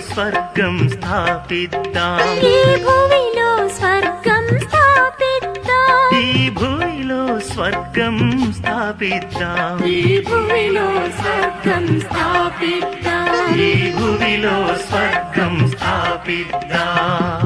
స్వర్గం స్థాపిద్దాం ఈ భూమిలో స్వర్గం స్థాపిద్దాం ఈ భూమిలో స్వర్గం స్థాపిద్దాం ఈ భూమిలో స్వర్గం స్థాపిద్దాం ఈ భూమిలో స్వర్గం స్థాపిద్దాం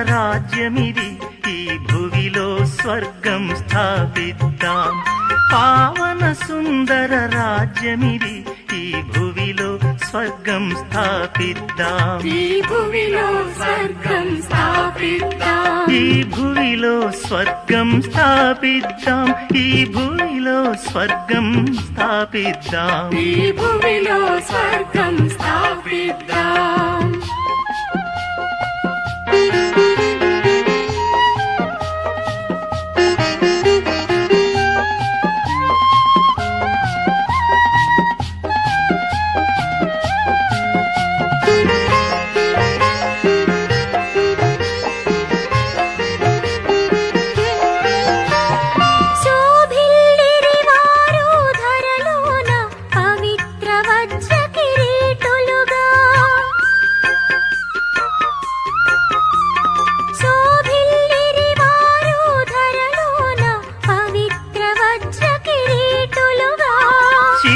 రాజ్యమిది ఈ భువిలో స్వర్గం స్థాపిద్దాం పావన సుందర రాజ్యమిది ఈ భువిలో స్వర్గం స్థాపిద్దాం ఈ భువిలో స్వర్గం స్థాపిద్దాం ఈ భువిలో స్వర్గం స్థాపిద్దాం ఈ భువిలో స్వర్గం స్థాపిద్దాం ఈ భువిలో స్వర్గం స్థాపిద్దాం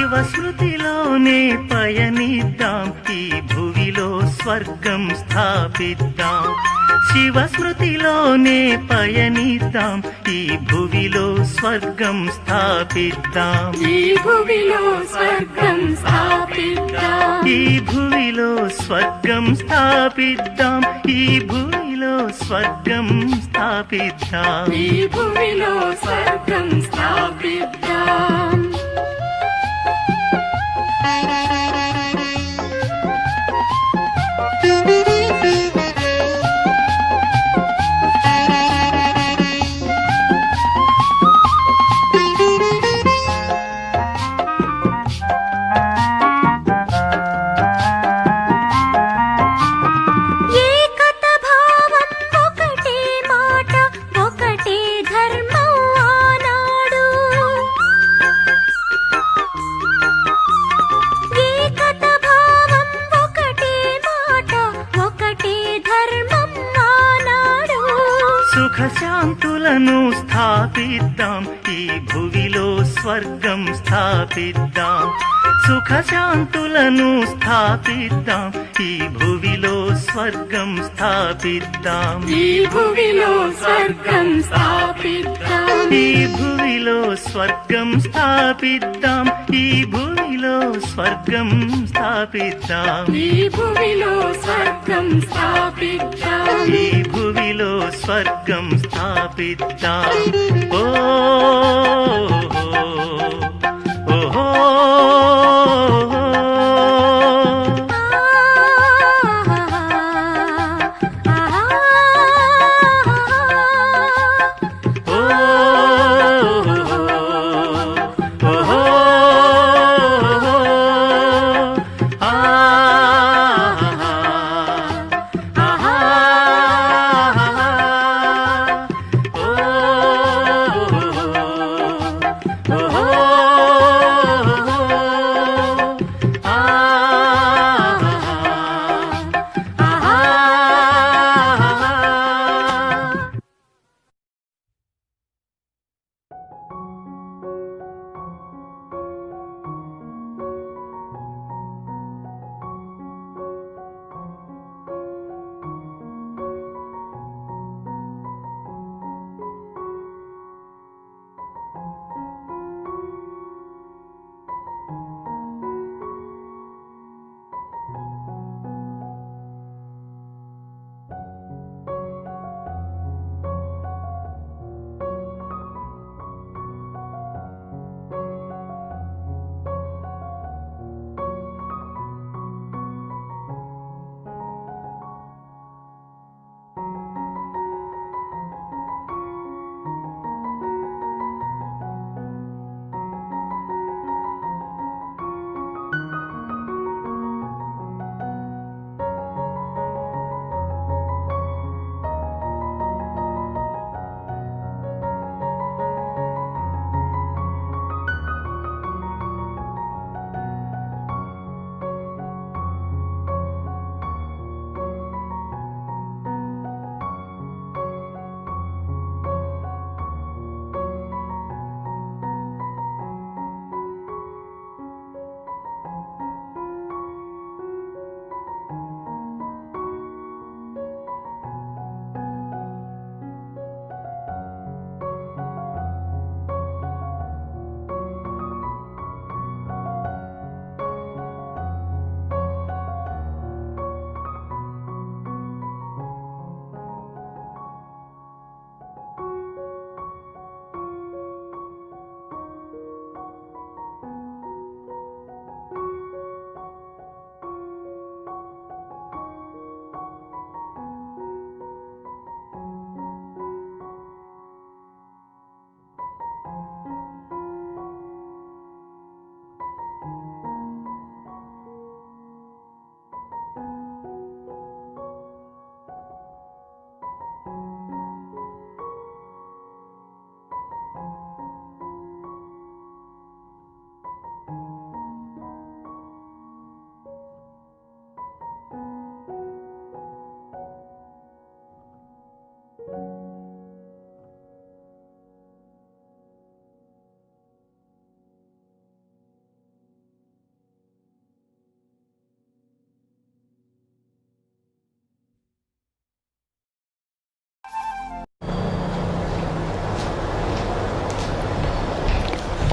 శివస్మృతిలోనే పయనిద్దాం ఈ భువిలో స్వర్గం స్థాపిద్దాం శివస్మృతిలోనే పయనిద్దాం ఈ భువిలో స్వర్గం స్థాపిద్దాం ఈ భువిలో స్వర్గం స్థాపిద్దాం ఈ భువిలో స్వర్గం స్థాపిద్దాం ఈ భువిలో స్వర్గం స్థాపిద్దాం ఈ భువిలో స్వర్గం స్థాపిద్దాం సుఖశాంతులను స్థాపిద్దాం ఈ భువిలో స్వర్గం స్థాపిద్దాం సుఖశాంతులను స్థాపిద్దాం ఈ భువిలో స్వర్గం స్థాపిద్దాం ఈ భువిలో స్వర్గం స్థాపిద్దాం ఈ భువిలో స్వర్గం స్థాపిద్దాం ఈ భువిలో స్వర్గం స్థాపిద్దాం ఈ భువిలో స్వర్గం స్థాపిద్దాం ఈ భువిలో స్వర్గం స్థాపిద్దాం ఓ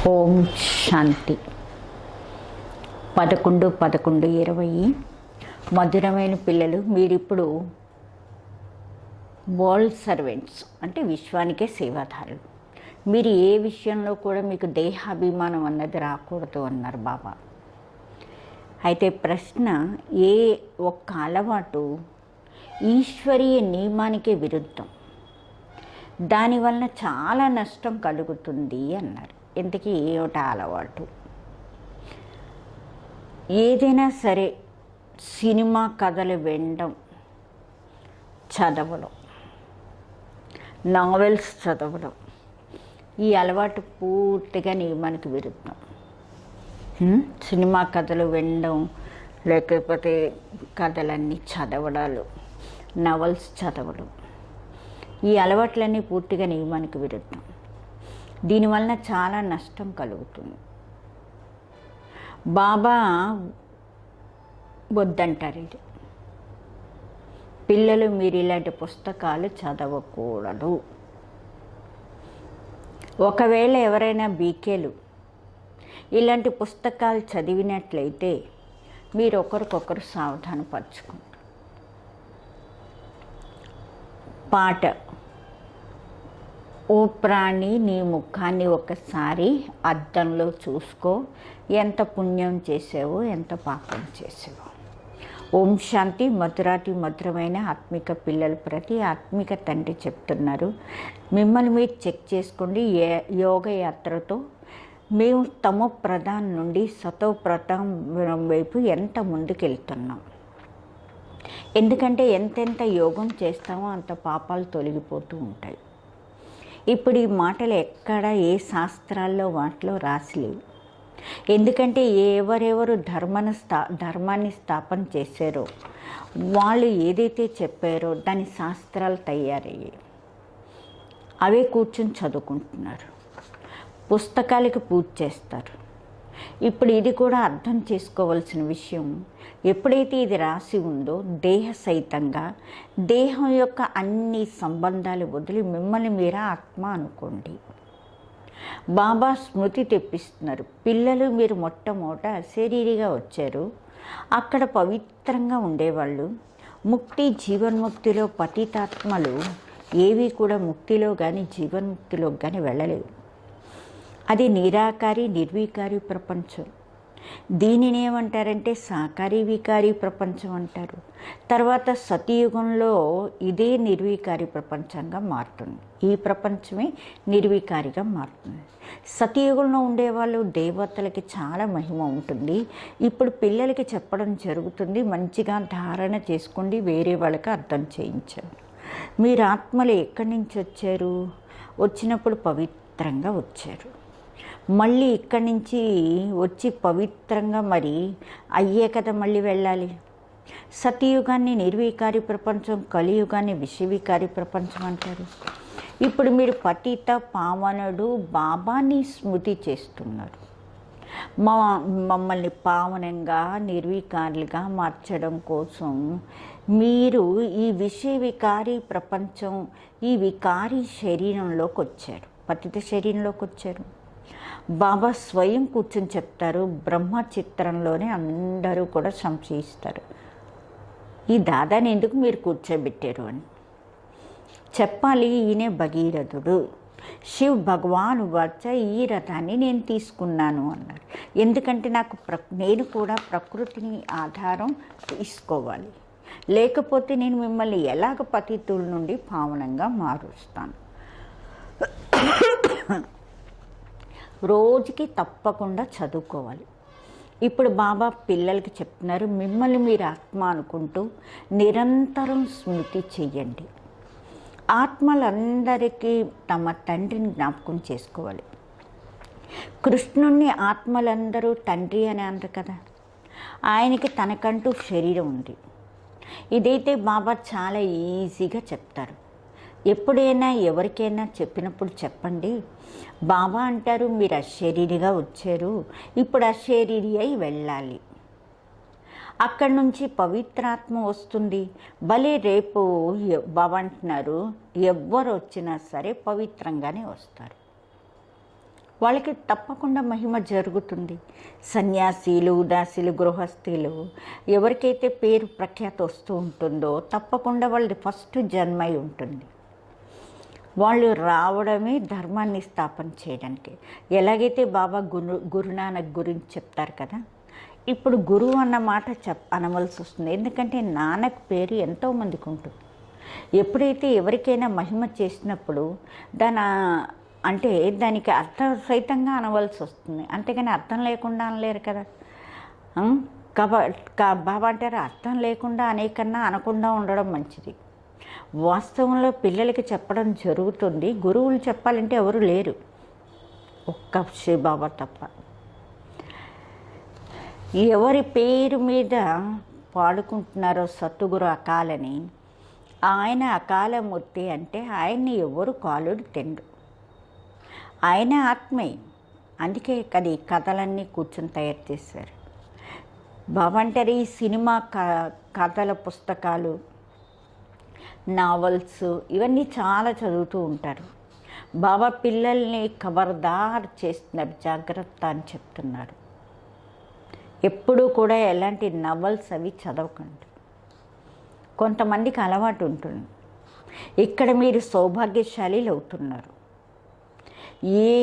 ఓం శాంతి. 11/11/20. మధురమైన పిల్లలు, మీరిప్పుడు వరల్డ్ సర్వెంట్స్, అంటే విశ్వానికే సేవాదారులు. మీరు ఏ విషయంలో కూడా మీకు దేహాభిమానం అన్నది రాకూడదు అన్నారు బాబా. అయితే ప్రశ్న, ఏ ఒక్క అలవాటు ఈశ్వరీయ నియమానికే విరుద్ధం, దానివల్ల చాలా నష్టం కలుగుతుంది అన్నారు. ఇంతకీ ఏమిటా అలవాటు? ఏదైనా సరే సినిమా కథలు వినడం, చదవడం, నావెల్స్ చదవడం, ఈ అలవాటు పూర్తిగా నియమానికి విరుద్ధం. సినిమా కథలు వినడం, లేకపోతే కథలన్నీ చదవడాలు, నవల్స్ చదవడం, ఈ అలవాట్లన్నీ పూర్తిగా నియమానికి విరుద్ధం. దీనివలన చాలా నష్టం కలుగుతుంది. బాబా వద్దంటారు ఇది. పిల్లలు, మీరు ఇలాంటి పుస్తకాలు చదవకూడదు. ఒకవేళ ఎవరైనా బీకేలు ఇలాంటి పుస్తకాలు చదివినట్లయితే మీరు ఒకరికొకరు సావధానపరచుకోండి. పాట, ఓ ప్రాణి, నీ ముఖాన్ని ఒకసారి అద్దంలో చూసుకో, ఎంత పుణ్యం చేసావో ఎంత పాపం చేసావో. ఓం శాంతి. మధురాతి మధురమైన ఆత్మిక పిల్లలు, ప్రతి ఆత్మిక తండ్రి చెప్తున్నారు, మిమ్మల్ని మీరు చెక్ చేసుకోండి. యోగ యాత్రతో మేము తమో ప్రధాన్ నుండి సతో ప్రధానం వైపు ఎంత ముందుకెళ్తున్నాం. ఎందుకంటే ఎంతెంత యోగం చేస్తామో అంత పాపాలు తొలగిపోతూ ఉంటాయి. ఇప్పుడు ఈ మాటలు ఎక్కడ ఏ శాస్త్రాల్లో వాటిలో రాసిలేవు. ఎందుకంటే ఎవరెవరు ధర్మాన్ని స్థాపన చేశారో వాళ్ళు ఏదైతే చెప్పారో దాని శాస్త్రాలు తయారయ్యాయి. అవే కూర్చొని చదువుకుంటున్నారు, పుస్తకాలకి పూజ చేస్తారు. ఇప్పుడు ఇది కూడా అర్థం చేసుకోవాల్సిన విషయం, ఎప్పుడైతే ఇది రాసి ఉందో దేహ సహితంగా దేహం యొక్క అన్ని సంబంధాలు వదిలి మిమ్మల్ని మీరు ఆత్మ అనుకోండి. బాబా స్మృతి తెప్పిస్తున్నారు. పిల్లలు, మీరు మొట్టమొదట శరీరిగా వచ్చారు, అక్కడ పవిత్రంగా ఉండేవాళ్ళు. ముక్తి జీవన్ముక్తిలో పతితాత్మలు ఏవి కూడా ముక్తిలో కానీ జీవన్ముక్తిలో కానీ వెళ్ళలేవు. అది నిరాకారి నిర్వికారి ప్రపంచం. దీనిని ఏమంటారంటే సాకారి వికారి ప్రపంచం అంటారు. తర్వాత సతయుగంలో ఇదే నిర్వికారి ప్రపంచంగా మారుతుంది. ఈ ప్రపంచమే నిర్వికారిగా మారుతుంది. సతయుగంలో ఉండేవాళ్ళు దేవతలకి చాలా మహిమ ఉంటుంది. ఇప్పుడు పిల్లలకి చెప్పడం జరుగుతుంది, మంచిగా ధారణ చేసుకోండి, వేరే వాళ్ళకి అర్థం చేయించండి. మీరు ఆత్మలు ఎక్కడి నుంచి వచ్చారు? వచ్చినప్పుడు పవిత్రంగా వచ్చారు. మళ్ళీ ఇక్కడి నుంచి వచ్చి పవిత్రంగా మరి అయ్యే కదా మళ్ళీ వెళ్ళాలి. సతయుగాన్ని నిర్వికారి ప్రపంచం, కలియుగాన్ని విషవికారి ప్రపంచం అంటారు. ఇప్పుడు మీరు పతిత పావనుడు బాబాని స్మృతి చేస్తున్నారు. మమ్మల్ని పావనంగా నిర్వికారులుగా మార్చడం కోసం మీరు ఈ విషయ వికారి ప్రపంచం, ఈ వికారి శరీరంలోకి వచ్చారు, పతిత శరీరంలోకి వచ్చారు. బాబా స్వయం కూర్చొని చెప్తారు, బ్రహ్మ చిత్రంలోనే అందరూ కూడా సంశయిస్తారు, ఈ దాదాని ఎందుకు మీరు కూర్చోబెట్టారు అని చెప్పాలి. ఈయనే భగీరథుడు, శివ్ భగవాన్ వచ్చ ఈ రథాన్ని నేను తీసుకున్నాను అన్నారు. ఎందుకంటే నాకు నేను కూడా ప్రకృతిని ఆధారం తీసుకోవాలి, లేకపోతే నేను మిమ్మల్ని ఎలాగ పతితుల నుండి పావనంగా మారుస్తాను. రోజుకి తప్పకుండా చదువుకోవాలి. ఇప్పుడు బాబా పిల్లలకి చెప్తున్నారు, మిమ్మల్ని మీరు ఆత్మ అనుకుంటూ నిరంతరం స్మృతి చెయ్యండి. ఆత్మలందరికీ తమ తండ్రిని జ్ఞాపకం చేసుకోవాలి. కృష్ణుణ్ణి ఆత్మలందరూ తండ్రి అని అంటారు కదా, ఆయనకి తనకంటూ శరీరం ఉంది. ఇదైతే బాబా చాలా ఈజీగా చెప్తారు. ఎప్పుడైనా ఎవరికైనా చెప్పినప్పుడు చెప్పండి, బాబా అంటారు మీరు అశరీరిగా వచ్చారు, ఇప్పుడు అశరీరి అయి వెళ్ళాలి. అక్కడి నుంచి పవిత్రాత్మ వస్తుంది. భలే రేపు బాబా అంటున్నారు ఎవ్వరు వచ్చినా సరే పవిత్రంగానే వస్తారు. వాళ్ళకి తప్పకుండా మహిమ జరుగుతుంది. సన్యాసీలు, ఉదాసీలు, గృహస్థీలు ఎవరికైతే పేరు ప్రఖ్యాతి వస్తూ ఉంటుందో తప్పకుండా వాళ్ళది ఫస్ట్ జన్మై ఉంటుంది. వాళ్ళు రావడమే ధర్మాన్ని స్థాపన చేయడానికి. ఎలాగైతే బాబా గురునానక్ గురించి చెప్తారు కదా, ఇప్పుడు గురువు అన్న మాట అనవలసి వస్తుంది. ఎందుకంటే నానక్ పేరు ఎంతోమందికి ఉంటుంది. ఎప్పుడైతే ఎవరికైనా మహిమ చేసినప్పుడు అంటే దానికి అర్థం సహితంగా అనవలసి వస్తుంది. అంతేగాని అర్థం లేకుండా అనలేరు కదా. బాబా అంటారు అర్థం లేకుండా అనేకన్నా అనకుండా ఉండడం మంచిది. వాస్తవంలో పిల్లలకి చెప్పడం జరుగుతుంది. గురువులు చెప్పాలంటే ఎవరు లేరు, ఒక్క శ్రీ బాబా తప్ప. ఎవరి పేరు మీద పాడుకుంటున్నారో సత్తుగురు అకాలని, ఆయన అకాలమూర్తి అంటే ఆయన్ని ఎవరు కాలుడు తిండు. ఆయన ఆత్మే. అందుకే కదా ఈ కథలన్నీ కూర్చొని తయారు చేశారు. బాబా అంటారు ఈ సినిమా కథల పుస్తకాలు, నావల్స్ ఇవన్నీ చాలా చదువుతూ ఉంటారు. బాబా పిల్లల్ని ఖబర్దార్ చేస్తున్నారు, జాగ్రత్త అని చెప్తున్నారు. ఎప్పుడూ కూడా ఎలాంటి నవల్స్ అవి చదవకండి. కొంతమందికి అలవాటు ఉంటుంది. ఇక్కడ మీరు సౌభాగ్యశాలీలు అవుతున్నారు.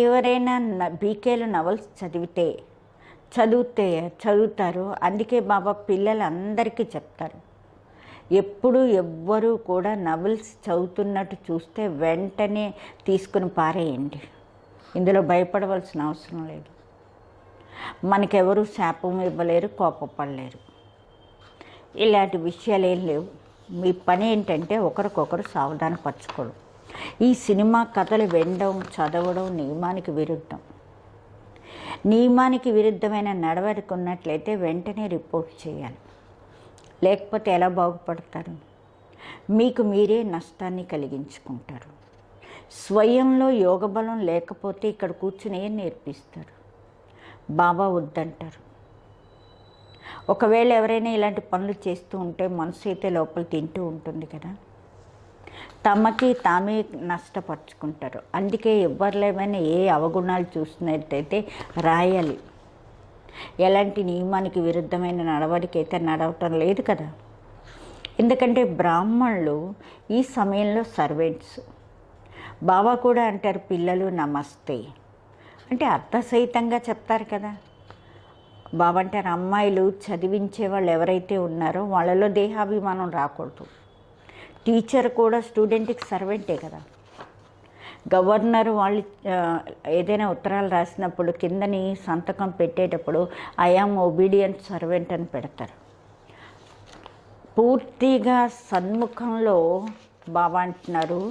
ఎవరైనా బీకేలు నవల్స్ చదువుతారు. అందుకే బాబా పిల్లలందరికీ చెప్తారు, ఎవ్వరూ కూడా నవల్స్ చదువుతున్నట్టు చూస్తే వెంటనే తీసుకుని పారేయండి. ఇందులో భయపడవలసిన అవసరం లేదు. మనకెవరు శాపం ఇవ్వలేరు, కోపపడలేరు. ఇలాంటి విషయాలు ఏం లేవు. మీ పని ఏంటంటే ఒకరికొకరు సావధానపరచుకోవడం. ఈ సినిమా కథలు వినడం, చదవడం నియమానికి విరుద్ధం. నియమానికి విరుద్ధమైన నడవడిక ఉన్నట్లయితే వెంటనే రిపోర్ట్ చేయాలి. లేకపోతే ఎలా బాగుపడతారు? మీకు మీరే నష్టాన్ని కలిగించుకుంటారు. స్వయంలో యోగబలం లేకపోతే ఇక్కడ కూర్చుని ఏం నేర్పిస్తారు? బాబా వద్దంటారు. ఒకవేళ ఎవరైనా ఇలాంటి పనులు చేస్తూ ఉంటే మనసు అయితే లోపల తింటూ ఉంటుంది కదా, తమకి తామే నష్టపరుచుకుంటారు. అందుకే ఎవరిలేమైనా ఏ అవగుణాలు చూసినట్టయితే రాయాలి. ఎలాంటి నియమానికి విరుద్ధమైన నడవడిక అయితే నడవటం లేదు కదా. ఎందుకంటే బ్రాహ్మణులు ఈ సమయంలో సర్వెంట్స్. బాబా కూడా అంటారు పిల్లలు నమస్తే అంటే అర్థసహితంగా చెప్తారు కదా. బాబా అంటారు అమ్మాయిలు చదివించే వాళ్ళు ఎవరైతే ఉన్నారో వాళ్ళలో దేహాభిమానం రాకూడదు. టీచర్ కూడా స్టూడెంట్కి సర్వెంటే కదా. గవర్నర్ వాళ్ళు ఏదైనా ఉత్తరాలు రాసినప్పుడు కిందని సంతకం పెట్టేటప్పుడు ఐ యామ్ ఒబీడియంట్ సర్వెంట్ అని పెడతారు. పూర్తిగా సన్ముఖంలో బాబా అంటున్నారు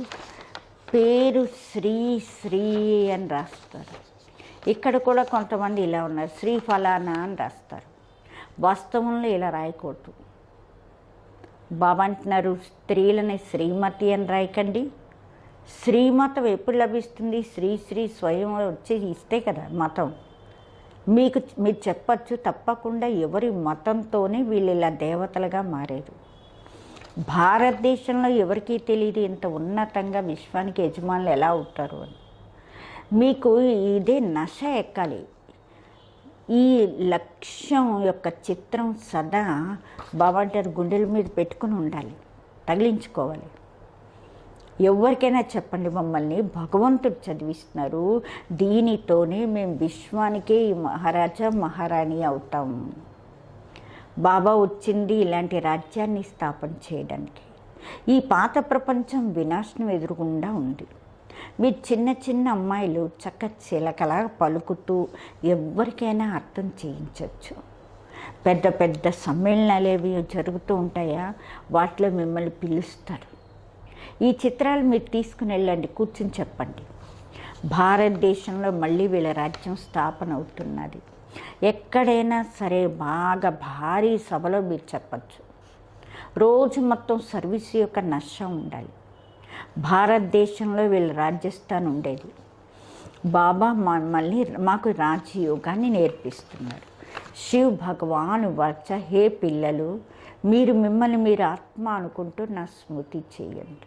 పేరు శ్రీ శ్రీ అని రాస్తారు. ఇక్కడ కూడా కొంతమంది ఇలా ఉన్నారు, శ్రీ ఫలానా అని రాస్తారు. వాస్తవంలో ఇలా రాయకూడదు. బాబా అంటున్నారు స్త్రీలని శ్రీమతి అని రాయకండి. శ్రీమతం ఎప్పుడు లభిస్తుంది? శ్రీ స్వయం వచ్చి ఇస్తే కదా మతం. మీరు చెప్పచ్చు తప్పకుండా ఎవరి మతంతోనే వీళ్ళు ఇలా దేవతలుగా మారారు. భారతదేశంలో ఎవరికీ తెలియదు ఇంత ఉన్నతంగా విశ్వానికి యజమానులు ఎలా అవుతారు అని. మీకు ఇదే నశ ఎక్కాలి. ఈ లక్ష్యం యొక్క చిత్రం సదా బాబా అంటారు గుండెల మీద పెట్టుకుని ఉండాలి, తగిలించుకోవాలి. ఎవరికైనా చెప్పండి మమ్మల్ని భగవంతుడు చదివిస్తున్నారు, దీనితోనే మేము విశ్వానికే మహారాజా మహారాణి అవుతాము. బాబా వచ్చింది ఇలాంటి రాజ్యాన్ని స్థాపన చేయడానికి. ఈ పాత ప్రపంచం వినాశనం ఎదురుగుండా ఉంది. మీరు చిన్న చిన్న అమ్మాయిలు చక్క చిలకలా పలుకుతూ ఎవరికైనా అర్థం చేయించవచ్చు. పెద్ద పెద్ద సమ్మేళనాలు ఏవి జరుగుతూ ఉంటాయా, వాటిలో మిమ్మల్ని పిలుస్తారు. ఈ చిత్రాలు మీరు తీసుకుని వెళ్ళండి, కూర్చుని చెప్పండి భారతదేశంలో మళ్ళీ వీళ్ళ రాజ్యం స్థాపన అవుతున్నది. ఎక్కడైనా సరే బాగా భారీ సభలో మీరు చెప్పచ్చు. రోజు మొత్తం సర్వీస్ యొక్క నష్టం ఉండాలి. భారతదేశంలో వీళ్ళ రాజస్థాన్ ఉండేది. బాబా మళ్ళీ మాకు రాజయోగాన్ని నేర్పిస్తున్నారు. శివ్ భగవాను వచ్చ హే పిల్లలు, మీరు మిమ్మల్ని మీరు ఆత్మ అనుకుంటూ నా స్మృతి చేయండి.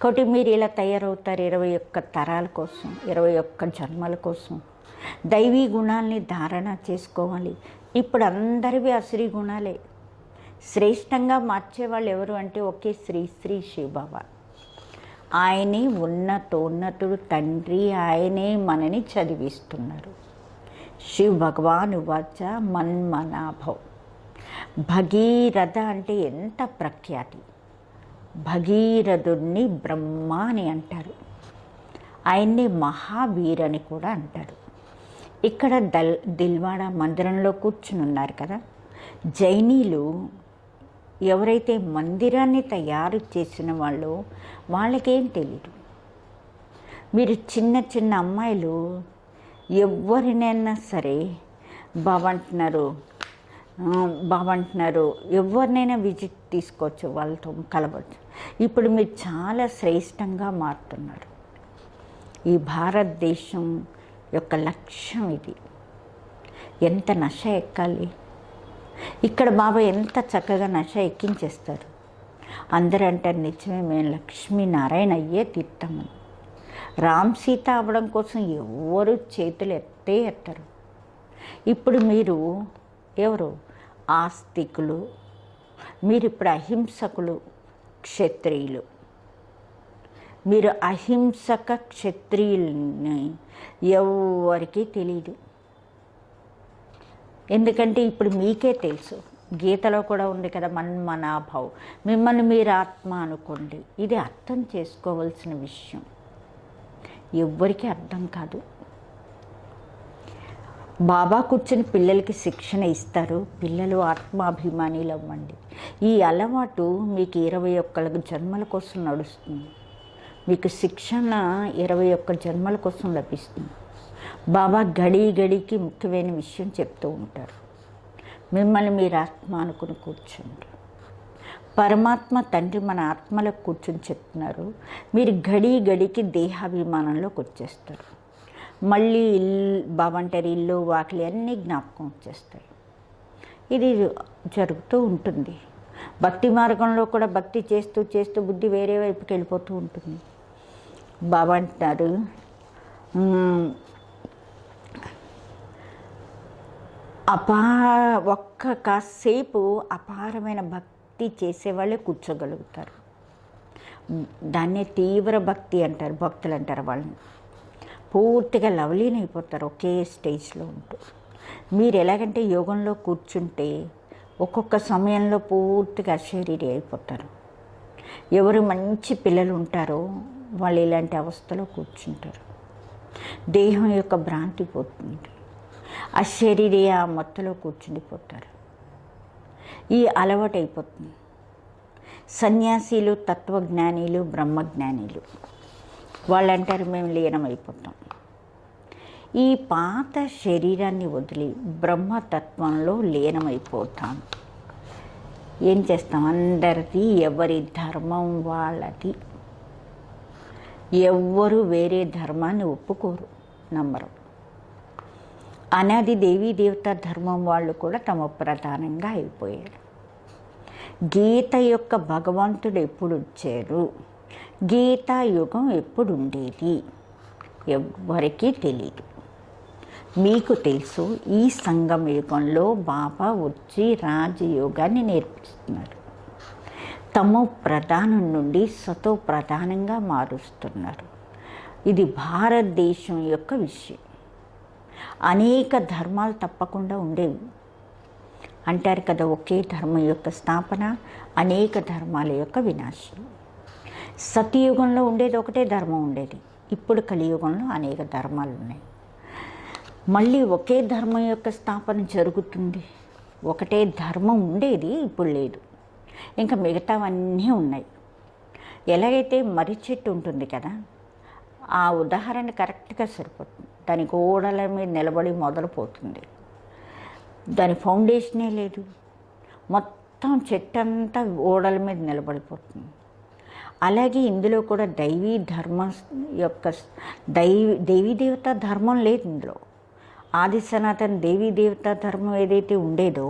కాబట్టి మీరు ఇలా తయారవుతారు 21 తరాల కోసం, 21 జన్మల కోసం. దైవీ గుణాల్ని ధారణ చేసుకోవాలి. ఇప్పుడు అందరివి అసురీ గుణాలే. శ్రేష్టంగా మార్చేవాళ్ళు ఎవరు అంటే ఒకే శ్రీ శ్రీ శివబాబా. ఆయనే ఉన్నతోన్నతుడు తండ్రి, ఆయనే మనని చదివిస్తున్నారు. శివ్ భగవాన్ వాచ మన్మనాభవ్. భగీరథ అంటే ఎంత ప్రఖ్యాతి. భగీరథుడిని బ్రహ్మ అని అంటారు. ఆయన్ని మహావీర్ అని కూడా అంటారు. ఇక్కడ దిల్వాడా మందిరంలో కూర్చుని ఉన్నారు కదా, జైనీలు ఎవరైతే మందిరాన్ని తయారు చేసిన వాళ్ళు, వాళ్ళకేం తెలీదు. మీరు చిన్న చిన్న అమ్మాయిలు ఎవరినైనా సరే బావంటున్నారు ఎవరినైనా విజిట్ తీసుకోవచ్చు, వాళ్ళతో కలవచ్చు. ఇప్పుడు మీరు చాలా శ్రేష్టంగా మారుతున్నారు. ఈ భారతదేశం యొక్క లక్ష్యం ఇది. ఎంత నశ ఎక్కాలి. ఇక్కడ బాబా ఎంత చక్కగా నశ ఎక్కించేస్తారు. అందరూ అంటారు నిజమే, మేము లక్ష్మీనారాయణ అయ్యే తీర్థమని. రామ్ సీత అవ్వడం కోసం ఎవరు చేతులు ఎత్తరు. ఇప్పుడు మీరు ఎవరు ఆస్తికులు, మీరు ఇప్పుడు అహింసకులు, క్షత్రియులు. మీరు అహింసక క్షత్రియుల్ని ఎవరికీ తెలియదు. ఎందుకంటే ఇప్పుడు మీకే తెలుసు. గీతలో కూడా ఉంది కదా, మన్మనాభవ్, మిమ్మల్ని మీరు ఆత్మ అనుకోండి. ఇది అర్థం చేసుకోవాల్సిన విషయం. ఎవ్వరికీ అర్థం కాదు. బాబా కూర్చొని పిల్లలకి శిక్షణ ఇస్తారు. పిల్లలు ఆత్మాభిమానిలు అవ్వండి. ఈ అలవాటు మీకు 21 జన్మల కోసం నడుస్తుంది. మీకు శిక్షణ 21 జన్మల కోసం లభిస్తుంది. బాబా గడికి ముఖ్యమైన విషయం చెప్తూ ఉంటారు. మిమ్మల్ని మీరు ఆత్మ అనుకుని కూర్చోండి. పరమాత్మ తండ్రి మన ఆత్మలకు కూర్చొని చెప్తున్నారు. మీరు గడికి దేహాభిమానంలోకి వచ్చేస్తారు. మళ్ళీ బాబా అంటారు ఇల్లు వాకిలి అన్నీ జ్ఞాపకం వచ్చేస్తాయి. ఇది జరుగుతూ ఉంటుంది. భక్తి మార్గంలో కూడా భక్తి చేస్తూ బుద్ధి వేరే వైపుకి వెళ్ళిపోతూ ఉంటుంది. బాబా అంటారు కాసేపు అపారమైన భక్తి చేసేవాళ్ళే కూర్చోగలుగుతారు. దాన్నే తీవ్ర భక్తి అంటారు, భక్తులు అంటారు. వాళ్ళని పూర్తిగా లవలీనైపోతారు ఒకే స్టేజ్లో ఉంటూ. మీరు ఎలాగంటే యోగంలో కూర్చుంటే ఒక్కొక్క సమయంలో పూర్తిగా అశరీరి అయిపోతారు. ఎవరు మంచి పిల్లలు ఉంటారో వాళ్ళు ఇలాంటి అవస్థలో కూర్చుంటారు. దేహం యొక్క భ్రాంతి పోతుంది. అశరీరి ఆ మొత్తలో కూర్చుండిపోతారు. ఈ అలవాటు అయిపోతుంది. సన్యాసీలు, తత్వజ్ఞానీలు, బ్రహ్మజ్ఞానీలు వాళ్ళు అంటారు మేము లీనమైపోతాం. ఈ పాత శరీరాన్ని వదిలి బ్రహ్మతత్వంలో లీనమైపోతాం. ఏం చేస్తాం? అందరిది ఎవరి ధర్మం వాళ్ళది. ఎవ్వరు వేరే ధర్మాన్ని ఒప్పుకోరు, నమ్మరు. అనాది దేవీ దేవత ధర్మం వాళ్ళు కూడా తమ ప్రధానంగా అయిపోయారు. గీత యొక్క భగవంతుడు ఎప్పుడు వచ్చారు, గీతాయుగం ఎప్పుడు ఉండేది ఎవ్వరికీ తెలియదు. మీకు తెలుసు, ఈ సంగమ యుగంలో బాబా వచ్చి రాజయోగాన్ని నేర్పిస్తున్నారు. తమో ప్రధానం నుండి సతో ప్రధానంగా మారుస్తున్నారు. ఇది భారతదేశం యొక్క విషయం. అనేక ధర్మాలు తప్పకుండా ఉండేవి అంటారు కదా. ఒకే ధర్మం యొక్క స్థాపన, అనేక ధర్మాల యొక్క వినాశనం. సతయుగంలో ఉండేది ఒకటే ధర్మం ఉండేది. ఇప్పుడు కలియుగంలో అనేక ధర్మాలు ఉన్నాయి. మళ్ళీ ఒకే ధర్మం యొక్క స్థాపన జరుగుతుంది. ఒకటే ధర్మం ఉండేది, ఇప్పుడు లేదు. ఇంకా మిగతావన్నీ ఉన్నాయి. ఎలాగైతే మర్రి చెట్టు ఉంటుంది కదా, ఆ ఉదాహరణ కరెక్ట్గా సరిపోతుంది. దాని గోడల మీద నిలబడి మొదలుపోతుంది. దాని ఫౌండేషనే లేదు, మొత్తం చెట్టు అంతా ఓడల మీద నిలబడిపోతుంది. అలాగే ఇందులో కూడా దైవీ ధర్మం యొక్క దేవీ దేవత ధర్మం లేదు ఇందులో. ఆది సనాతన దేవీ దేవత ధర్మం ఏదైతే ఉండేదో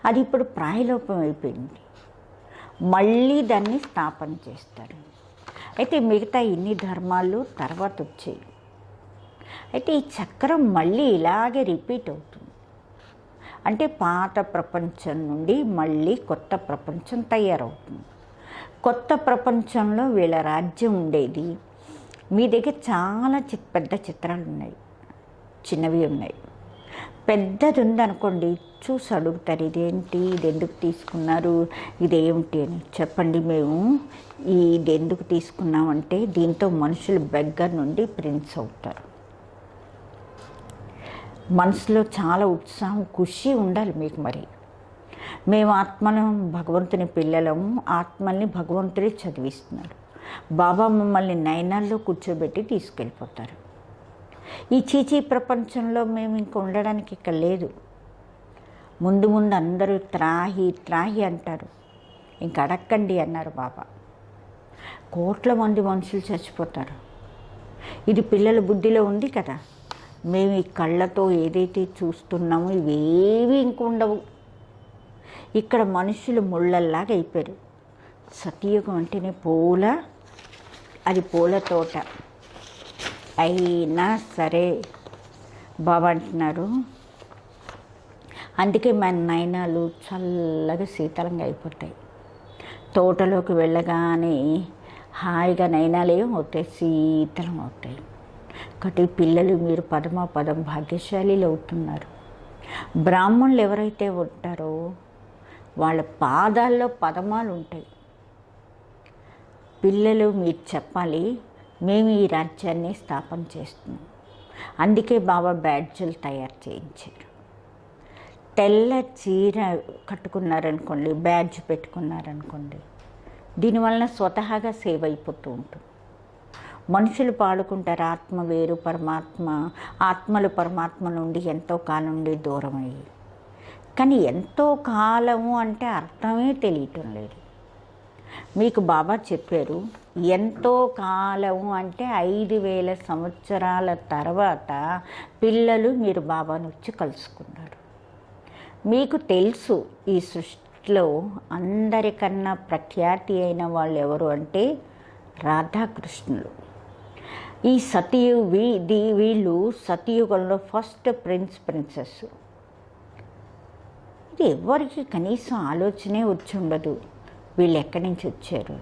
అది ఇప్పుడు ప్రాయలోపం అయిపోయింది. మళ్ళీ దాన్ని స్థాపన చేస్తారు. అయితే మిగతా ఇన్ని ధర్మాలు తర్వాత వచ్చాయి. అయితే ఈ చక్రం మళ్ళీ ఇలాగే రిపీట్ అవుతుంది. అంటే పాత ప్రపంచం నుండి మళ్ళీ కొత్త ప్రపంచం తయారవుతుంది. కొత్త ప్రపంచంలో వీళ్ళ రాజ్యం ఉండేది. మీ దగ్గర చాలా పెద్ద చిత్రాలు ఉన్నాయి, చిన్నవి ఉన్నాయి. పెద్దది ఉందనుకోండి, చూసి అడుగుతారు, ఇదేంటి, ఇది ఎందుకు తీసుకున్నారు, ఇదేమిటి అని. చెప్పండి, మేము ఇది ఎందుకు తీసుకున్నామంటే దీంతో మనుషులు బెగ్గర్ నుండి ప్రిన్స్ అవుతారు. మనసులో చాలా ఉత్సాహం, ఖుషి ఉండాలి మీకు. మరి మేము ఆత్మను భగవంతుని పిల్లలము, ఆత్మల్ని భగవంతుడే చదివిస్తున్నారు. బాబా మమ్మల్ని నయనాల్లో కూర్చోబెట్టి తీసుకెళ్ళిపోతారు. ఈ చీచీ ప్రపంచంలో మేము ఇంక ఉండడానికి ఇక్కడ లేదు. ముందు ముందు అందరూ త్రాహి త్రాహి అంటారు, ఇంక అడక్కండి అన్నారు బాబా. కోట్ల మంది మనుషులు చచ్చిపోతారు. ఇది పిల్లల బుద్ధిలో ఉంది కదా. మేము ఈ కళ్ళతో ఏదైతే చూస్తున్నామో ఇవేవి ఇంక ఉండవు. ఇక్కడ మనుషులు ముళ్ళల్లాగా అయిపోయారు. సతయుగం అంటేనే అది పూల తోట అయినా సరే బాబా అంటున్నారు, అందుకే మన నయనాలు చల్లగా శీతలంగా అయిపోతాయి. తోటలోకి వెళ్ళగానే హాయిగా నయనాలు ఏమవుతాయి, శీతలం అవుతాయి. కాబట్టి పిల్లలు మీరు పదం భాగ్యశాలీలు అవుతున్నారు. బ్రాహ్మణులు ఎవరైతే ఉంటారో వాళ్ళ పాదాల్లో పదమాలు ఉంటాయి. పిల్లలు మీరు చెప్పాలి, మేము ఈ రాజ్యాన్ని స్థాపన చేస్తున్నాం. అందుకే బాబా బ్యాడ్జులు తయారు చేయించారు. తెల్ల చీర కట్టుకున్నారనుకోండి, బ్యాడ్జ్ పెట్టుకున్నారనుకోండి, దీనివలన స్వతహాగా సేవ్ అయిపోతూ ఉంటుంది. మనుషులు పాడుకుంటారు, ఆత్మ వేరు పరమాత్మ, ఆత్మలు పరమాత్మ నుండి ఎంతో కాలం నుండి దూరం అయ్యి. కానీ ఎంతో కాలము అంటే అర్థమే తెలియటం లేదు. మీకు బాబా చెప్పారు, ఎంతో కాలము అంటే 5000 సంవత్సరాల తర్వాత పిల్లలు మీరు బాబాను వచ్చి కలుసుకున్నారు. మీకు తెలుసు ఈ సృష్టిలో అందరికన్నా ప్రఖ్యాతి అయిన వాళ్ళు ఎవరు అంటే రాధాకృష్ణులు. ఈ వీళ్ళు సతయుగంలో ఫస్ట్ ప్రిన్సెస్. ఇది ఎవరికి కనీసం ఆలోచనే వచ్చి ఉండదు, వీళ్ళు ఎక్కడి నుంచి వచ్చారు.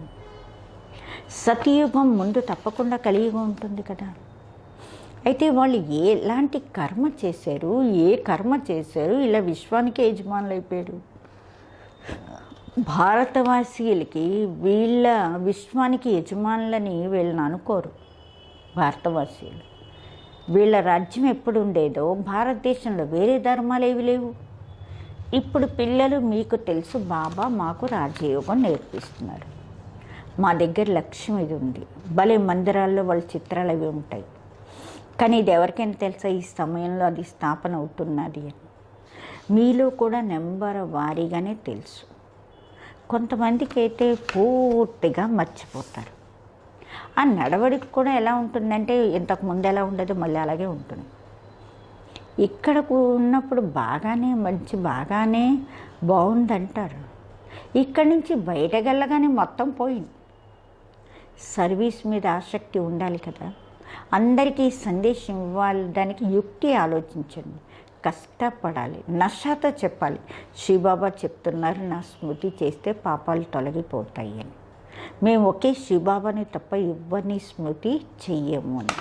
సతయుగం ముందు తప్పకుండా కలియుగం ఉంటుంది కదా. అయితే వాళ్ళు ఎలాంటి కర్మ చేశారు, ఏ కర్మ చేశారు, ఇలా విశ్వానికి యజమానులు అయిపోయారు. భారతవాసీలకి వీళ్ళ విశ్వానికి యజమానులని వీళ్ళని అనుకోరు. భారతవాసీలు వీళ్ళ రాజ్యం ఎప్పుడు ఉండేదో భారతదేశంలో వేరే ధర్మాలు ఏవి లేవు. ఇప్పుడు పిల్లలు మీకు తెలుసు, బాబా మాకు రాజయోగం నేర్పిస్తున్నారు. మా దగ్గర లక్ష్యం ఇది ఉంది. భలే మందిరాల్లో వాళ్ళ చిత్రాలు అవి ఉంటాయి. కానీ ఇది ఎవరికైనా తెలుసా ఈ సమయంలో అది స్థాపన అవుతున్నది అని? మీలో కూడా నెంబర్ వారీగానే తెలుసు. కొంతమందికి అయితే పూర్తిగా మర్చిపోతారు. ఆ నడవడికి కూడా ఎలా ఉంటుందంటే ఇంతకుముందు ఎలా ఉండదో మళ్ళీ అలాగే ఉంటుంది. ఇక్కడకు ఉన్నప్పుడు బాగానే బాగుందంటారు. ఇక్కడి నుంచి బయటకు వెళ్ళగానే మొత్తం పోయింది. సర్వీస్ మీద ఆసక్తి ఉండాలి కదా. అందరికీ సందేశం ఇవ్వాలి, దానికి యుక్తి ఆలోచించండి, కష్టపడాలి, నషాతో చెప్పాలి. శివబాబా చెప్తున్నారు, నా స్మృతి చేస్తే పాపాలు తొలగిపోతాయి అని. మేము ఒకే శివబాబాని తప్ప ఎవరిని స్మృతి చెయ్యము అని.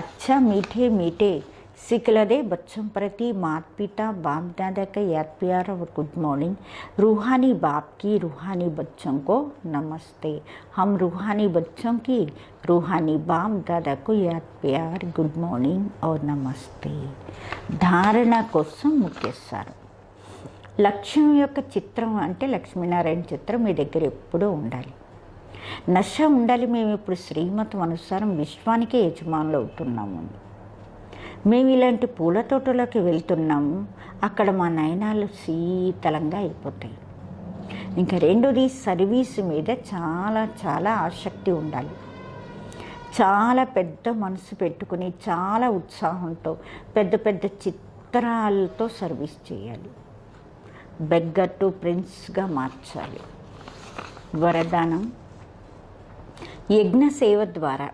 అచ్చా మీఠే మీఠే सिखलदे बच्चों प्रति माता पिता बाप दादा का याद प्यार और गुड मॉर्निंग। रूहानी बाप की रूहानी बच्चों को नमस्ते। हम रूहानी बच्चों की रूहानी बाप दादा को याद प्यार गुड मॉर्निंग और नमस्ते। धारण కోసం ముఖ్య సారం. లక్ష్యం యొక్క చిత్రం అంటే లక్ష్మీనారాయణ చిత్రం మీ దగ్గర ఎప్పుడూ ఉండాలి. నశ ఉండాలి. మేము ఇప్పుడు శ్రీమతం అనుసారం విశ్వానికే యజమానులు అవుతున్నాము. మేము ఇలాంటి పూల తోటలోకి వెళ్తున్నాము. అక్కడ మా నయనాలు శీతలంగా అయిపోతాయి. ఇంకా రెండోది సర్వీసు మీద చాలా చాలా ఆసక్తి ఉండాలి. చాలా పెద్ద మనసు పెట్టుకుని చాలా ఉత్సాహంతో పెద్ద పెద్ద చిత్రాలతో సర్వీస్ చేయాలి. బెగ్గర్ టు ప్రిన్స్గా మార్చాలి. వరదానం, యజ్ఞ సేవ ద్వారా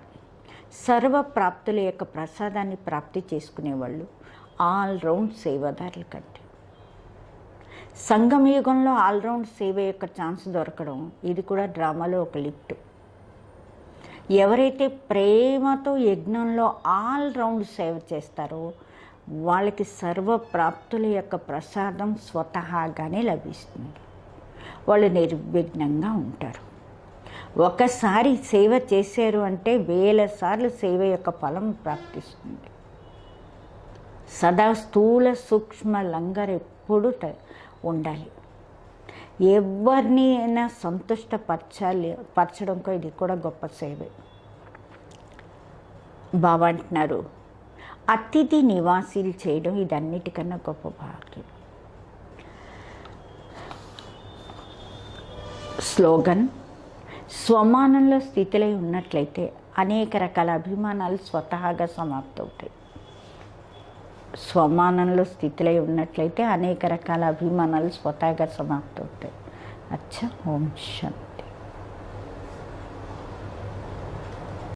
సర్వ ప్రాప్తుల యొక్క ప్రసాదాన్ని ప్రాప్తి చేసుకునేవాళ్ళు ఆల్రౌండ్ సేవాదారుల కంటే. సంగమ యుగంలో ఆల్రౌండ్ సేవ యొక్క ఛాన్స్ దొరకడం ఇది కూడా డ్రామాలో ఒక లిఫ్ట్. ఎవరైతే ప్రేమతో యజ్ఞంలో ఆల్రౌండ్ సేవ చేస్తారో వాళ్ళకి సర్వ ప్రాప్తుల యొక్క ప్రసాదం స్వతహాగానే లభిస్తుంది. వాళ్ళు నిర్విఘ్నంగా ఉంటారు. ఒకసారి సేవ చేశారు అంటే 1000 సార్లు సేవ యొక్క ఫలం ప్రాప్తిస్తుంది. సదా స్థూల సూక్ష్మ లంగర్ ఎప్పుడు ఉండాలి. ఎవరిని అయినా పరచడంకో ఇది కూడా గొప్ప సేవే. బాబా అంటున్నారు, అతిథి నివాసీలు చేయడం ఇదన్నిటికన్నా గొప్ప భాగ్యం. స్లోగన్: స్వమానంలో స్థితిలో ఉన్నట్లయితే అనేక రకాల అభిమానాలు స్వతహాగా సమాప్తవుతాయి. స్వమానంలో స్థితిలో ఉన్నట్లయితే అనేక రకాల అభిమానాలు స్వతహాగా సమాప్తవుతాయి. అచ్చా, ఓం శాంతి.